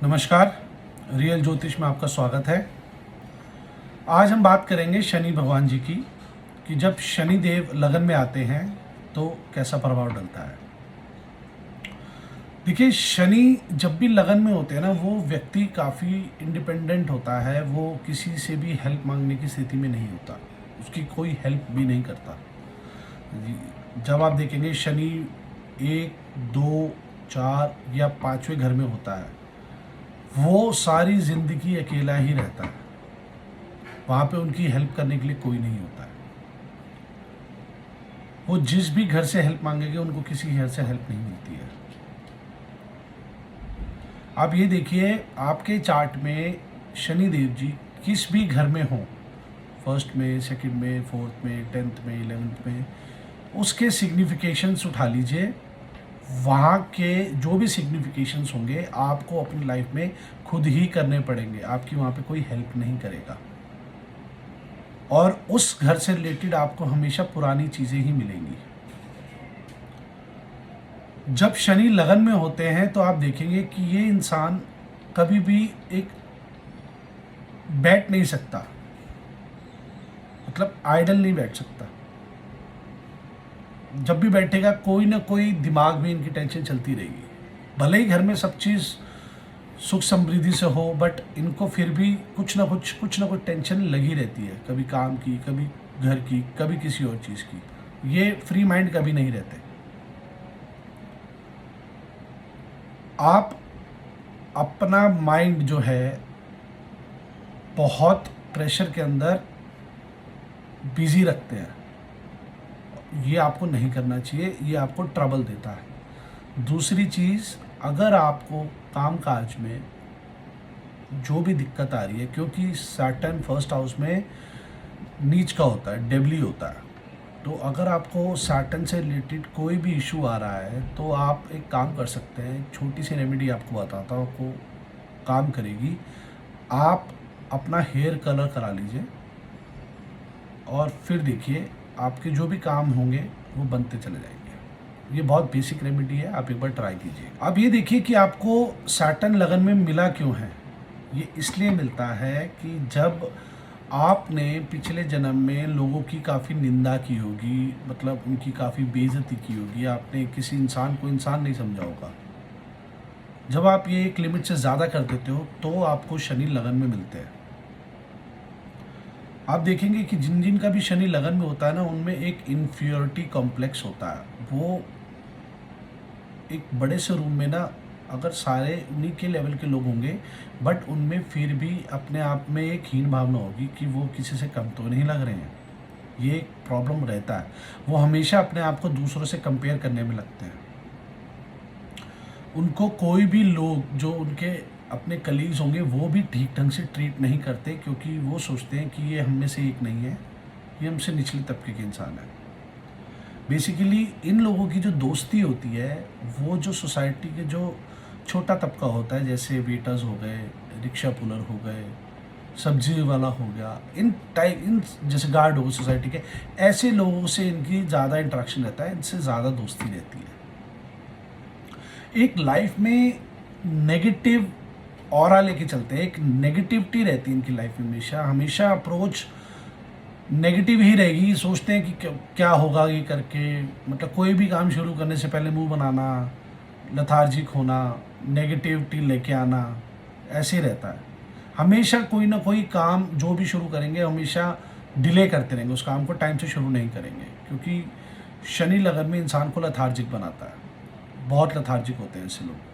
नमस्कार, रियल ज्योतिष में आपका स्वागत है। आज हम बात करेंगे शनि भगवान जी की कि जब शनि देव लगन में आते हैं तो कैसा प्रभाव डलता है। देखिए, शनि जब भी लगन में होते हैं ना, वो व्यक्ति काफ़ी इंडिपेंडेंट होता है। वो किसी से भी हेल्प मांगने की स्थिति में नहीं होता, उसकी कोई हेल्प भी नहीं करता। जब आप देखेंगे शनि 1, 2, 4 या 5वें घर में होता है, वो सारी ज़िंदगी अकेला ही रहता है। वहाँ पे उनकी हेल्प करने के लिए कोई नहीं होता है। वो जिस भी घर से हेल्प मांगेंगे, उनको किसी घर से हेल्प नहीं मिलती है। आप ये देखिए, आपके चार्ट में शनि देव जी किस भी घर में हों, फर्स्ट में, सेकंड में, फोर्थ में, 10th में, 11th में, उसके सिग्निफिकेशंस उठा लीजिए। वहाँ के जो भी सिग्निफिकेशंस होंगे, आपको अपनी लाइफ में खुद ही करने पड़ेंगे। आपकी वहाँ पे कोई हेल्प नहीं करेगा। और उस घर से रिलेटेड आपको हमेशा पुरानी चीज़ें ही मिलेंगी। जब शनि लगन में होते हैं तो आप देखेंगे कि ये इंसान कभी भी एक बैठ नहीं सकता, मतलब आइडल नहीं बैठ सकता। जब भी बैठेगा, कोई ना कोई दिमाग में इनकी टेंशन चलती रहेगी। भले ही घर में सब चीज़ सुख समृद्धि से हो, बट इनको फिर भी कुछ ना कुछ टेंशन लगी रहती है। कभी काम की, कभी घर की, कभी किसी और चीज़ की। ये फ्री माइंड कभी नहीं रहते। आप अपना माइंड जो है बहुत प्रेशर के अंदर बिजी रखते हैं। ये आपको नहीं करना चाहिए, ये आपको ट्रबल देता है। दूसरी चीज़, अगर आपको कामकाज में जो भी दिक्कत आ रही है, क्योंकि सैटर्न फर्स्ट हाउस में नीच का होता है, डेबली होता है, तो अगर आपको सैटर्न से रिलेटेड कोई भी इशू आ रहा है तो आप एक काम कर सकते हैं। छोटी सी रेमेडी आपको बताता हूँ, आपको काम करेगी। आप अपना हेयर कलर करा लीजिए और फिर देखिए आपके जो भी काम होंगे वो बनते चले जाएंगे। ये बहुत बेसिक रेमेडी है, आप एक बार ट्राई कीजिए। अब ये देखिए कि आपको सैटर्न लगन में मिला क्यों है। ये इसलिए मिलता है कि जब आपने पिछले जन्म में लोगों की काफ़ी निंदा की होगी, मतलब उनकी काफ़ी बेइज्जती की होगी, आपने किसी इंसान को इंसान नहीं समझा होगा। जब आप ये एक लिमिट से ज़्यादा कर देते हो तो आपको शनि लगन में मिलते हैं। आप देखेंगे कि जिन जिन का भी शनि लगन में होता है ना, उनमें एक इन्फीरियरिटी कॉम्प्लेक्स होता है। वो एक बड़े से रूम में ना, अगर सारे उन्हीं के लेवल के लोग होंगे, बट उनमें फिर भी अपने आप में एक हीन भावना होगी कि वो किसी से कम तो नहीं लग रहे हैं। ये एक प्रॉब्लम रहता है। वो हमेशा अपने आप को दूसरों से कंपेयर करने में लगते हैं। उनको कोई भी लोग जो उनके अपने कलीग्स होंगे, वो भी ठीक ढंग से ट्रीट नहीं करते, क्योंकि वो सोचते हैं कि ये हम में से एक नहीं है, ये हमसे निचले तबके के इंसान है। बेसिकली इन लोगों की जो दोस्ती होती है, वो जो सोसाइटी के जो छोटा तबका होता है, जैसे वेटर्स हो गए, रिक्शा पुलर हो गए, सब्जी वाला हो गया, इन जैसे गार्ड हो गए सोसाइटी के, ऐसे लोगों से इनकी ज़्यादा इंटरेक्शन रहता है, इनसे ज़्यादा दोस्ती रहती है। एक लाइफ में नेगेटिव ऑरा लेके चलते हैं, एक नेगेटिविटी रहती है इनकी लाइफ में। हमेशा अप्रोच नेगेटिव ही रहेगी। सोचते हैं कि क्या होगा ये करके, मतलब कोई भी काम शुरू करने से पहले मुंह बनाना, लथार्जिक होना, नेगेटिविटी लेके आना, ऐसे ही रहता है। हमेशा कोई ना कोई काम जो भी शुरू करेंगे, हमेशा डिले करते रहेंगे, उस काम को टाइम से शुरू नहीं करेंगे, क्योंकि शनि लगन में इंसान को लथार्जिक बनाता है। बहुत लथार्जिक होते हैं ऐसे लोग।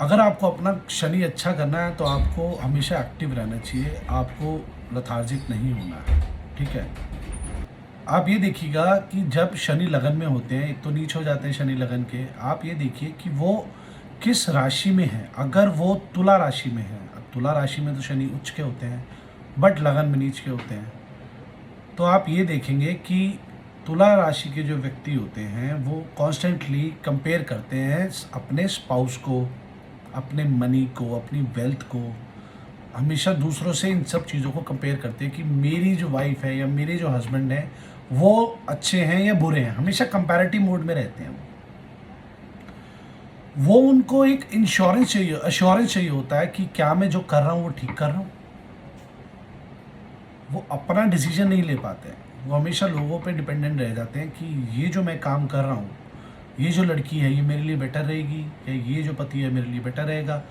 अगर आपको अपना शनि अच्छा करना है तो आपको हमेशा एक्टिव रहना चाहिए, आपको लथार्जिक नहीं होना है, ठीक है। आप ये देखिएगा कि जब शनि लगन में होते हैं, एक तो नीच हो जाते हैं शनि लगन के। आप ये देखिए कि वो किस राशि में है। अगर वो तुला राशि में है, अब तुला राशि में तो शनि उच्च के होते हैं, बट लगन में नीच के होते हैं। तो आप ये देखेंगे कि तुला राशि के जो व्यक्ति होते हैं, वो कॉन्स्टेंटली कंपेयर करते हैं अपने स्पाउस को, अपने मनी को, अपनी वेल्थ को। हमेशा दूसरों से इन सब चीज़ों को कंपेयर करते हैं कि मेरी जो वाइफ है या मेरे जो हस्बैंड है, वो अच्छे हैं या बुरे हैं। हमेशा कंपैरेटिव मोड में रहते हैं वो। वो उनको एक इंश्योरेंस चाहिए, अश्योरेंस चाहिए होता है कि क्या मैं जो कर रहा हूँ वो ठीक कर रहा हूँ। वो अपना डिसीजन नहीं ले पाते हैं, वो हमेशा लोगों पे डिपेंडेंट रह जाते हैं कि ये जो मैं काम कर रहा हूँ, ये जो लड़की है ये मेरे लिए बेटर रहेगी, या ये जो पति है मेरे लिए बेटर रहेगा।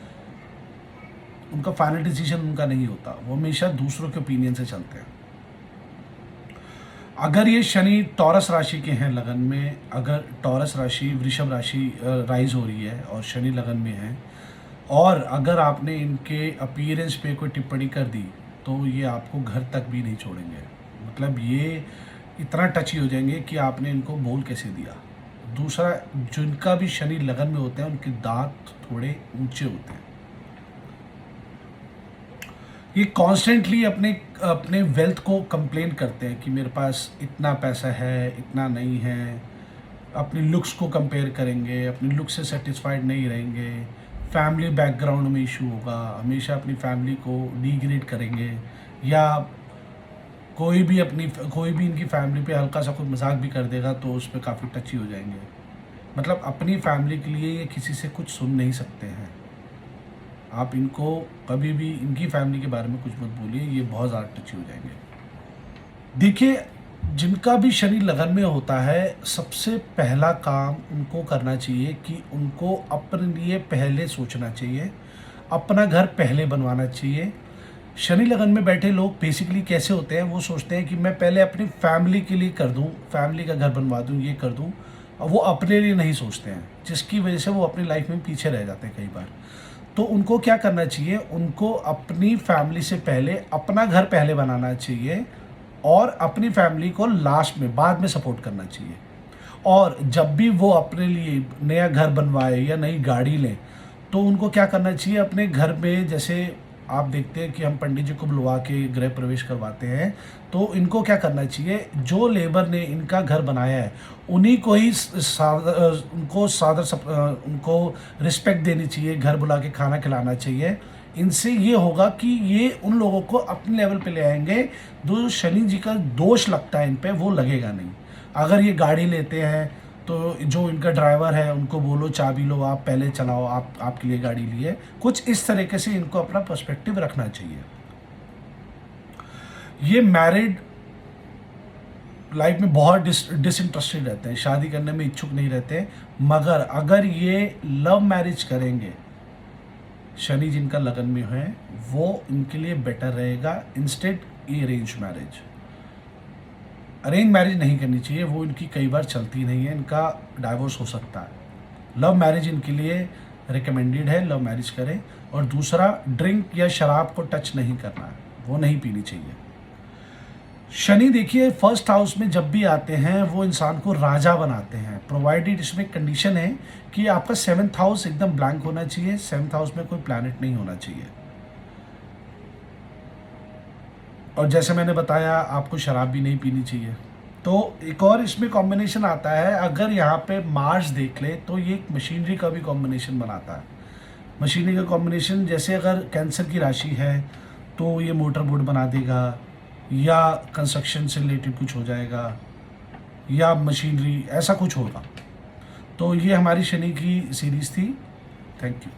उनका फाइनल डिसीजन उनका नहीं होता, वो हमेशा दूसरों के ओपिनियन से चलते हैं। अगर ये शनि टॉरस राशि के हैं लगन में, अगर टॉरस राशि वृषभ राशि राइज हो रही है और शनि लगन में है, और अगर आपने इनके अपीयरेंस पे कोई टिप्पणी कर दी तो ये आपको घर तक भी नहीं छोड़ेंगे। मतलब ये इतना टची हो जाएंगे कि आपने इनको बोल कैसे दिया। दूसरा, जिनका भी शनि लगन में होते हैं उनके दांत थोड़े ऊंचे होते हैं। ये कॉन्स्टेंटली अपने अपने वेल्थ को कंप्लेन करते हैं कि मेरे पास इतना पैसा है, इतना नहीं है। अपनी लुक्स को कंपेयर करेंगे, अपनी लुक से सेटिस्फाइड नहीं रहेंगे। फैमिली बैकग्राउंड में इशू होगा, हमेशा अपनी फैमिली को डिग्रेड करेंगे, या कोई भी इनकी फैमिली पे हल्का सा कोई मजाक भी कर देगा तो उस पर काफ़ी टची हो जाएंगे। मतलब अपनी फैमिली के लिए ये किसी से कुछ सुन नहीं सकते हैं। आप इनको कभी भी इनकी फैमिली के बारे में कुछ मत बोलिए, ये बहुत ज़्यादा टची हो जाएंगे। देखिए, जिनका भी शनि लगन में होता है, सबसे पहला काम उनको करना चाहिए कि उनको अपने लिए पहले सोचना चाहिए, अपना घर पहले बनवाना चाहिए। शनि लगन में बैठे लोग बेसिकली कैसे होते हैं, वो सोचते हैं कि मैं पहले अपनी फैमिली के लिए कर दूं, फैमिली का घर बनवा दूं, ये कर दूं, और वो अपने लिए नहीं सोचते हैं, जिसकी वजह से वो अपनी लाइफ में पीछे रह जाते हैं कई बार। तो उनको क्या करना चाहिए, उनको अपनी फैमिली से पहले अपना घर पहले बनाना चाहिए और अपनी फैमिली को लास्ट में, बाद में सपोर्ट करना चाहिए। और जब भी वो अपने लिए नया घर बनवाए या नई गाड़ी लें, तो उनको क्या करना चाहिए, अपने घर में, जैसे आप देखते हैं कि हम पंडित जी को बुलवा के गृह प्रवेश करवाते हैं, तो इनको क्या करना चाहिए, जो लेबर ने इनका घर बनाया है उन्हीं को ही उनको रिस्पेक्ट देनी चाहिए, घर बुला के खाना खिलाना चाहिए। इनसे ये होगा कि ये उन लोगों को अपने लेवल पे ले आएंगे। जो शनि जी का दोष लगता है इन पे, वो लगेगा नहीं। अगर ये गाड़ी लेते हैं तो जो इनका ड्राइवर है उनको बोलो चाबी लो, आप पहले चलाओ, आपके लिए गाड़ी लिए। कुछ इस तरीके से इनको अपना पर्सपेक्टिव रखना चाहिए। ये मैरिड लाइफ में बहुत डिसइंटरेस्टेड रहते हैं, शादी करने में इच्छुक नहीं रहते। मगर अगर ये लव मैरिज करेंगे, शनि जिनका लगन में है, वो इनके लिए बेटर रहेगा instead arrange marriage. Arrange marriage नहीं करनी चाहिए, वो इनकी कई बार चलती नहीं है, इनका डाइवोर्स हो सकता है। लव मैरिज इनके लिए रिकमेंडेड है, लव मैरिज करें। और दूसरा, ड्रिंक या शराब को टच नहीं करना है, वो नहीं पीनी चाहिए। शनि देखिए फर्स्ट हाउस में जब भी आते हैं वो इंसान को राजा बनाते हैं, प्रोवाइडेड इसमें कंडीशन है कि आपका 7th हाउस एकदम ब्लैंक होना चाहिए, 7th हाउस में कोई प्लैनेट नहीं होना चाहिए। और जैसे मैंने बताया, आपको शराब भी नहीं पीनी चाहिए। तो एक और इसमें कॉम्बिनेशन आता है, अगर यहाँ पे मार्स देख ले तो ये एक मशीनरी का भी कॉम्बिनेशन बनाता है। मशीनरी का कॉम्बिनेशन, जैसे अगर कैंसर की राशि है तो ये मोटर बोट बना देगा, या कंस्ट्रक्शन से रिलेटेड कुछ हो जाएगा, या मशीनरी, ऐसा कुछ होगा। तो ये हमारी शनि की सीरीज़ थी। Thank you.